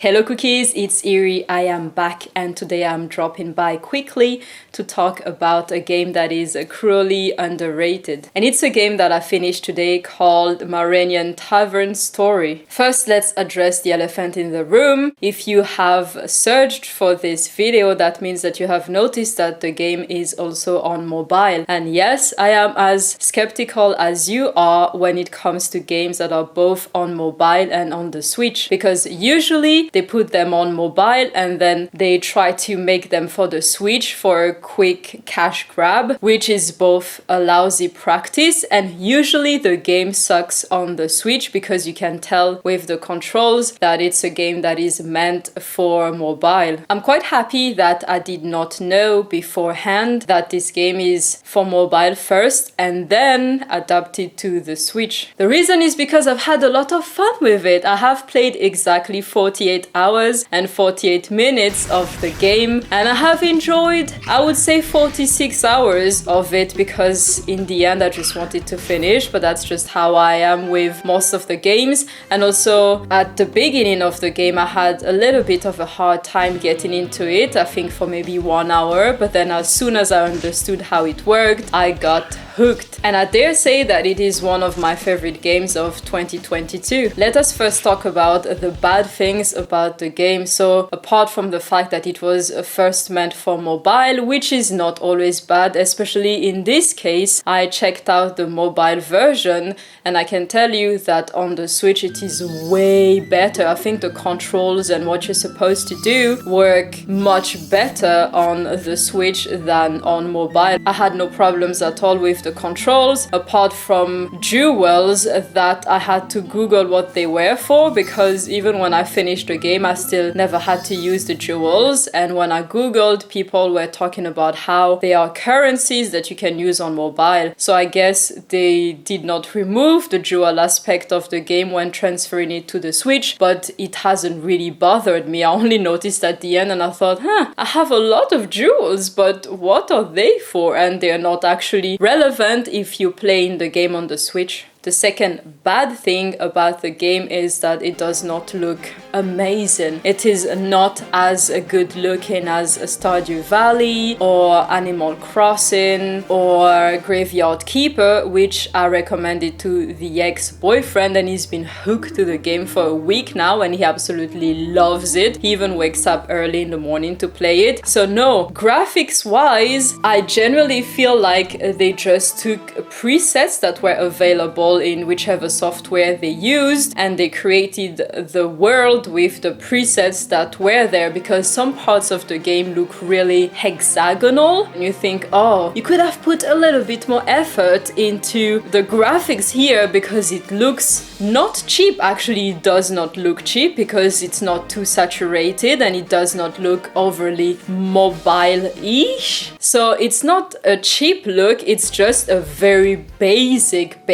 Hello cookies, it's Iri. I am back and today I'm dropping by quickly to talk about a game that is cruelly underrated. And it's a game that I finished today called Marenian Tavern Story. First, let's address the elephant in the room. If you have searched for this video, that means that you have noticed that the game is also on mobile. And yes, I am as skeptical as you are when it comes to games that are both on mobile and on the Switch, because usually they put them on mobile and then they try to make them for the Switch for a quick cash grab, which is both a lousy practice and usually the game sucks on the Switch because you can tell with the controls that it's a game that is meant for mobile. I'm quite happy that I did not know beforehand that this game is for mobile first and then adapted to the Switch. The reason is because I've had a lot of fun with it. I have played exactly 48 hours and 48 minutes of the game and I have enjoyed, I would say, 46 hours of it because in the end I just wanted to finish, but that's just how I am with most of the games. And also at the beginning of the game I had a little bit of a hard time getting into it, I think for maybe 1 hour, but then as soon as I understood how it worked, I got hooked. And I dare say that it is one of my favorite games of 2022. Let us first talk about the bad things about the game. So apart from the fact that it was first meant for mobile, which is not always bad, especially in this case, I checked out the mobile version and I can tell you that on the Switch it is way better. I think the controls and what you're supposed to do work much better on the Switch than on mobile. I had no problems at all with the controls, apart from jewels that I had to Google what they were for, because even when I finished the game I still never had to use the jewels, and when I Googled, people were talking about how they are currencies that you can use on mobile. So I guess they did not remove the jewel aspect of the game when transferring it to the Switch, but it hasn't really bothered me. I only noticed at the end and I thought, I have a lot of jewels, but what are they for? And they're not actually relevant if you play in the game on the Switch. The second bad thing about the game is that it does not look amazing. It is not as good looking as Stardew Valley or Animal Crossing or Graveyard Keeper, which I recommended to the ex-boyfriend, and he's been hooked to the game for a week now and he absolutely loves it. He even wakes up early in the morning to play it. So no, graphics wise, I generally feel like they just took presets that were available in whichever software they used and they created the world with the presets that were there, because some parts of the game look really hexagonal and you think, oh, you could have put a little bit more effort into the graphics here because it looks not cheap. Actually, it does not look cheap because it's not too saturated and it does not look overly mobile-ish. So it's not a cheap look, it's just a very basic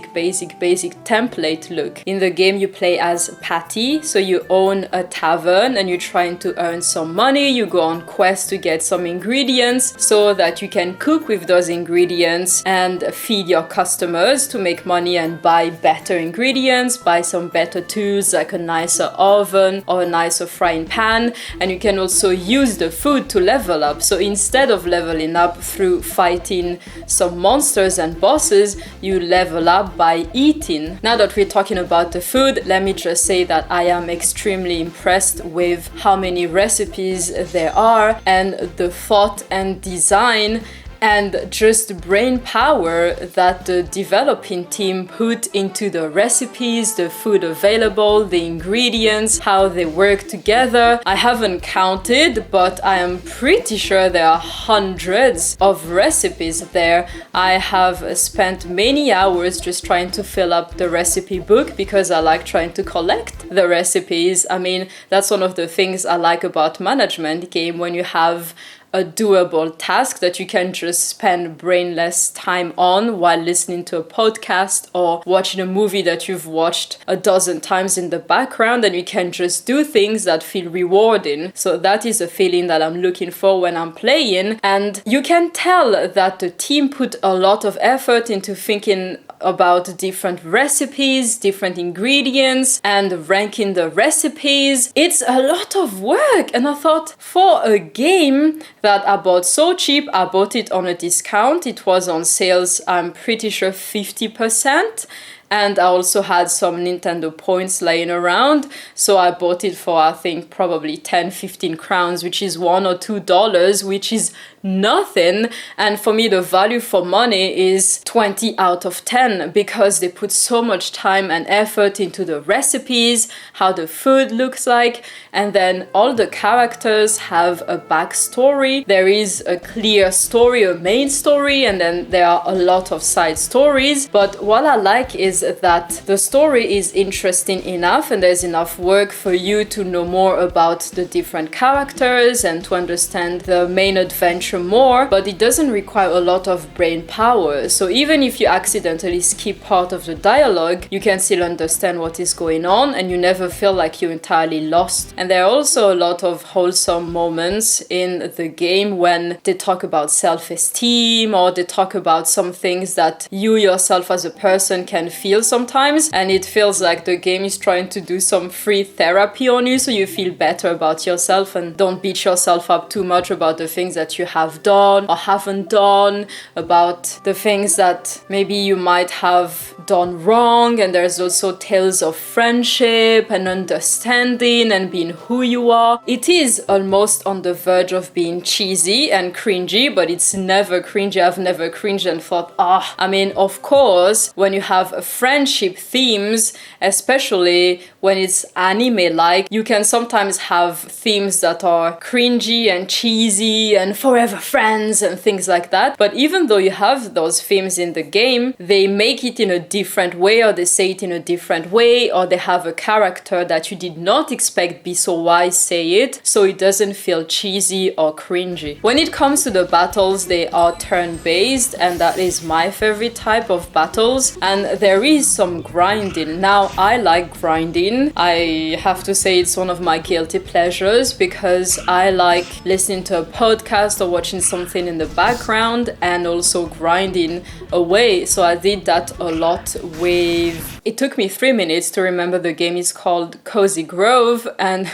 template look. In the game you play as Patty, so you own a tavern and you're trying to earn some money. You go on quests to get some ingredients so that you can cook with those ingredients and feed your customers to make money and buy better ingredients, buy some better tools like a nicer oven or a nicer frying pan, and you can also use the food to level up. So instead of leveling up through fighting some monsters and bosses, you level up by eating. Now that we're talking about the food, let me just say that I am extremely impressed with how many recipes there are and the thought and design and just brain power that the developing team put into the recipes, the food available, the ingredients, how they work together. I haven't counted, but I am pretty sure there are hundreds of recipes there. I have spent many hours just trying to fill up the recipe book because I like trying to collect the recipes. I mean, that's one of the things I like about management game, when you have a doable task that you can just spend brainless time on while listening to a podcast or watching a movie that you've watched a dozen times in the background, and you can just do things that feel rewarding. So that is a feeling that I'm looking for when I'm playing, and you can tell that the team put a lot of effort into thinking about different recipes, different ingredients, and ranking the recipes. It's a lot of work, and I thought, for a game that I bought so cheap, I bought it on a discount. It was on sales, I'm pretty sure 50%. And I also had some Nintendo points laying around, so I bought it for, I think, probably 10-15 crowns, which is $1 or $2, which is nothing. And for me, the value for money is 20 out of 10, because they put so much time and effort into the recipes, how the food looks like, and then all the characters have a backstory. There is a clear story, a main story, and then there are a lot of side stories. But what I like is that the story is interesting enough, and there's enough work for you to know more about the different characters and to understand the main adventure more, but it doesn't require a lot of brain power. So even if you accidentally skip part of the dialogue, you can still understand what is going on, and you never feel like you're entirely lost. And there are also a lot of wholesome moments in the game when they talk about self-esteem, or they talk about some things that you yourself as a person can feel sometimes, and it feels like the game is trying to do some free therapy on you, so you feel better about yourself and don't beat yourself up too much about the things that you have done or haven't done, about the things that maybe you might have done wrong. And there's also tales of friendship and understanding and being who you are. It is almost on the verge of being cheesy and cringy, but it's never cringy. I've never cringed and thought, I mean, of course, when you have a friendship themes, especially when it's anime-like, you can sometimes have themes that are cringy and cheesy and forever friends and things like that. But even though you have those themes in the game, they make it in a different way, or they say it in a different way, or they have a character that you did not expect be so wise say it, so it doesn't feel cheesy or cringy. When it comes to the battles, they are turn-based, and that is my favorite type of battles, and there is some grinding. Now, I like grinding. I have to say it's one of my guilty pleasures, because I like listening to a podcast or watching something in the background and also grinding away. So I did that a lot with... It took me 3 minutes to remember the game is called Cozy Grove, and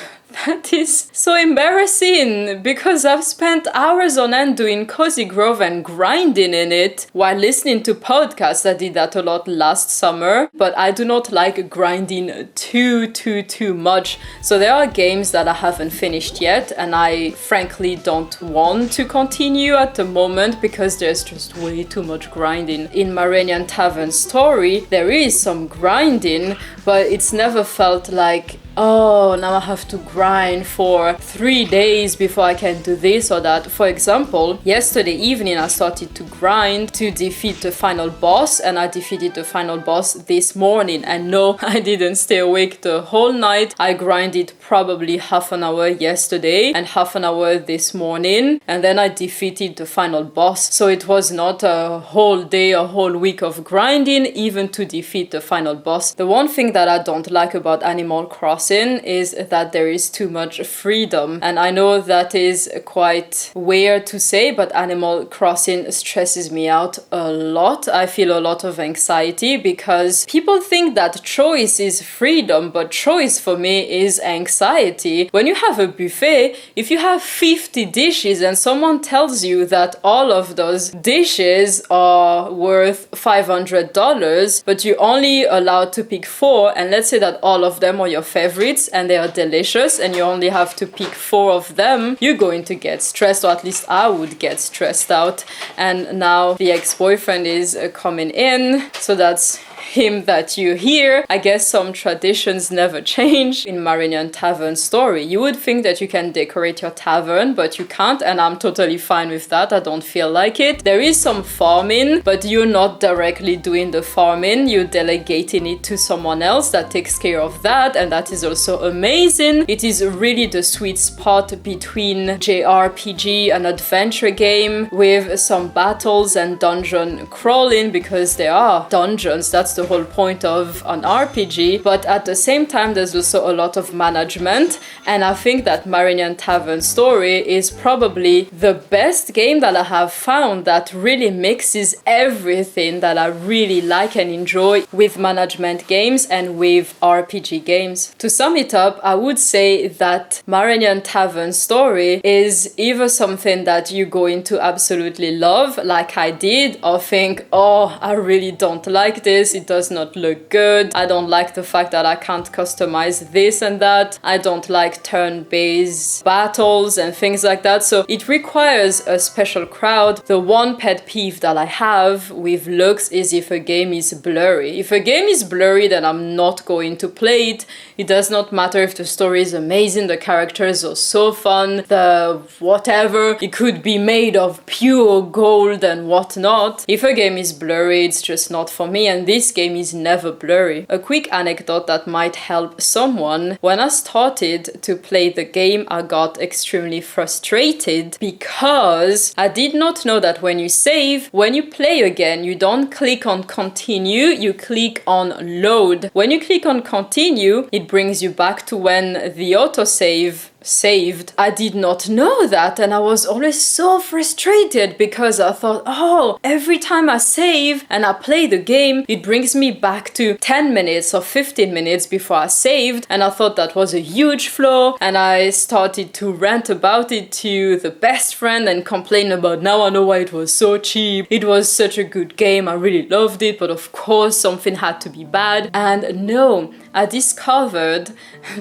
that is so embarrassing, because I've spent hours on end doing Cozy Grove and grinding in it while listening to podcasts. I did that a lot last summer, but I do not like grinding too much. So there are games that I haven't finished yet, and I frankly don't want to continue at the moment because there's just way too much grinding. In Marenian Tavern Story, there is some grinding, but it's never felt like, oh, now I have to grind for 3 days before I can do this or that. For example, yesterday evening I started to grind to defeat the final boss, and I defeated the final boss this morning. And no, I didn't stay awake the whole night. I grinded probably half an hour yesterday and half an hour this morning, and then I defeated the final boss. So it was not a whole day, a whole week of grinding even to defeat the final boss. The one thing that I don't like about Animal Crossing is that there is too much freedom, and I know that is quite weird to say, but Animal Crossing stresses me out a lot. I feel a lot of anxiety because people think that choice is freedom, but choice for me is anxiety. When you have a buffet, if you have 50 dishes and someone tells you that all of those dishes are worth $500, but you're only allowed to pick 4, and let's say that all of them are your favorites and they are delicious and you only have to pick 4 of them, you're going to get stressed, or at least I would get stressed out. And now the ex-boyfriend is coming in, so that's him that you hear. I guess some traditions never change in Marenian Tavern Story. You would think that you can decorate your tavern, but you can't, and I'm totally fine with that. I don't feel like it. There is some farming, but you're not directly doing the farming. You're delegating it to someone else that takes care of that, and that is also amazing. It is really the sweet spot between JRPG and adventure game with some battles and dungeon crawling, because there are dungeons. That's that's the whole point of an RPG. But at the same time, there's also a lot of management. And I think that Marenian Tavern Story is probably the best game that I have found that really mixes everything that I really like and enjoy with management games and with RPG games. To sum it up, I would say that Marenian Tavern Story is either something that you go into absolutely love, like I did, or think, oh, I really don't like this, it does not look good, I don't like the fact that I can't customize this and that, I don't like turn-based battles and things like that. So it requires a special crowd. The one pet peeve that I have with looks is if a game is blurry. If a game is blurry, then I'm not going to play it. It does not matter if the story is amazing, the characters are so fun, the whatever, it could be made of pure gold and whatnot. If a game is blurry, it's just not for me, and this game is never blurry. A quick anecdote that might help someone: when I started to play the game, I got extremely frustrated because I did not know that when you save, when you play again, you don't click on continue, you click on load. When you click on continue, it brings you back to when the autosave saved. I did not know that, and I was always so frustrated because I thought, oh, every time I save and I play the game, it brings me back to 10 minutes or 15 minutes before I saved, and I thought that was a huge flaw, and I started to rant about it to the best friend and complain about, now I know why it was so cheap, it was such a good game, I really loved it, but of course something had to be bad. And no, I discovered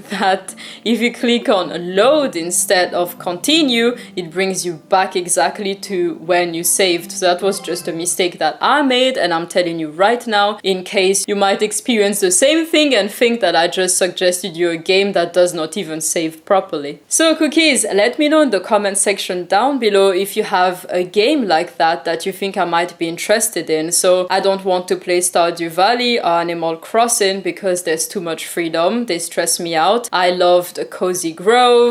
that if you click on load instead of continue, it brings you back exactly to when you saved. So that was just a mistake that I made, and I'm telling you right now, in case you might experience the same thing and think that I just suggested you a game that does not even save properly. So cookies, let me know in the comment section down below if you have a game like that that you think I might be interested in. So I don't want to play Stardew Valley or Animal Crossing because there's too much freedom, they stress me out. I loved Cozy Grove,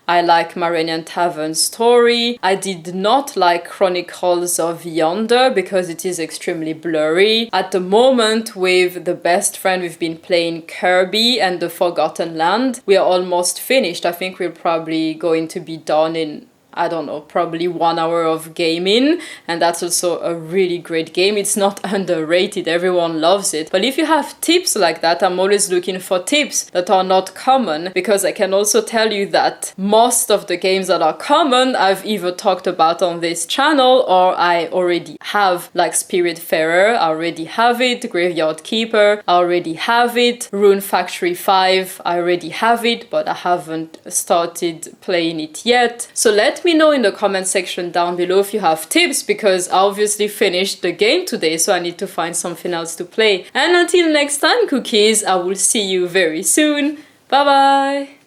I like Marenian Tavern Story. I did not like Chronicles of Yonder because it is extremely blurry. At the moment, with the best friend, we've been playing Kirby and the Forgotten Land. We are almost finished. I think we're probably going to be done in, I don't know, probably 1 hour of gaming, and that's also a really great game. It's not underrated, everyone loves it. But if you have tips like that, I'm always looking for tips that are not common, because I can also tell you that most of the games that are common I've either talked about on this channel or I already have, like Spiritfarer, I already have it, Graveyard Keeper, I already have it, Rune Factory 5, I already have it, but I haven't started playing it yet. So let me know in the comment section down below if you have tips, because I obviously finished the game today, so I need to find something else to play. And until next time, cookies, I will see you very soon. Bye bye!